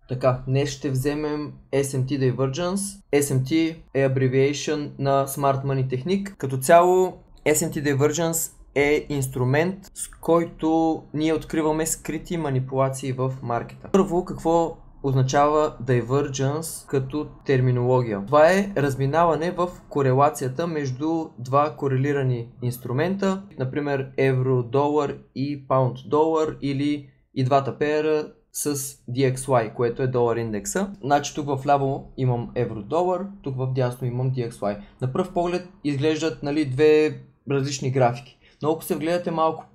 Така, днес ще вземем SMT Divergence. SMT е abbreviation на Smart Money Technique. Като цяло SMT Divergence е инструмент, с който ние откриваме скрити манипулации в маркета. Първо, какво означава Divergence като терминология? Това е разминаване в корелацията между два корелирани инструмента, например евро-долар и паунд-долар, или и двата пера с DXY, което е долар индекса. Значи тук в ляво имам евро-долар, тук в дясно имам DXY. На пръв поглед изглеждат, две различни графики. Но ако се вгледате малко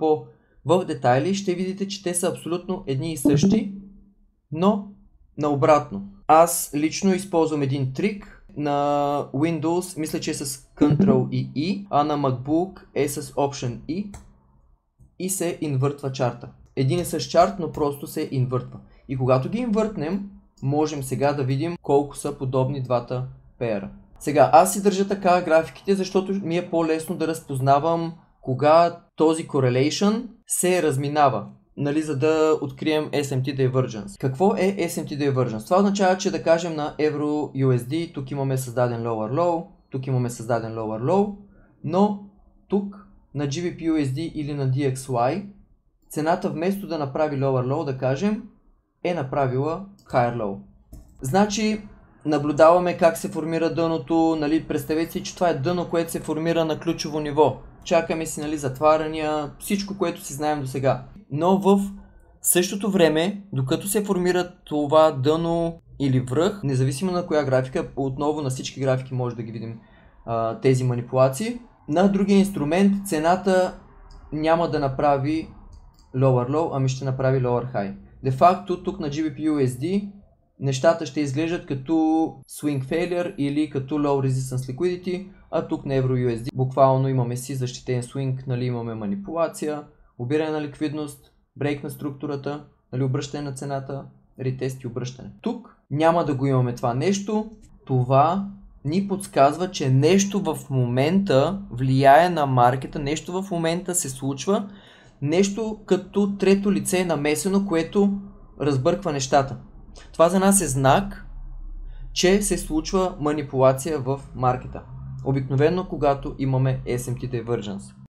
в детайли, ще видите, че те са абсолютно едни и същи, но наобратно. Аз лично използвам един трик. На Windows мисля, че е с Ctrl и E, а на MacBook е с Option E и се инвъртва чарта. Един и същ чарт, но просто се инвъртва. И когато ги инвъртнем, можем сега да видим колко са подобни двата пера. Сега, аз си държа така графиките, защото ми е по-лесно да разпознавам кога този correlation се разминава, за да открием SMT Divergence. Какво е SMT Divergence? Това означава, че да кажем на Euro USD, тук имаме създаден Lower Low, тук имаме създаден Lower Low, но тук на GBP USD или на DXY, цената вместо да направи Lower Low, да кажем, е направила Higher Low. Значи, наблюдаваме как се формира дъното, представете си, че това е дъно, което се формира на ключово ниво. Чакаме си, затваряния, всичко, което си знаем до сега. Но в същото време, докато се формира това дъно или връх, независимо на коя графика, отново на всички графики може да ги видим тези манипулации, на другия инструмент цената няма да направи Lower Low, ами ще направи Lower High. De facto тук на GBP USD нещата ще изглеждат като Swing Failure или като Low Resistance Liquidity, а тук на Euro USD буквално имаме си защитен swing, имаме манипулация, обиране на ликвидност, брейк на структурата, обръщане на цената, ретест и обръщане. Тук няма да го имаме това нещо. Това ни подсказва, че нещо в момента влияе на маркета, нещо в момента се случва, нещо като трето лице е намесено, което разбърква нещата. Това за нас е знак, че се случва манипулация в маркета. Обикновено когато имаме SMT Divergence.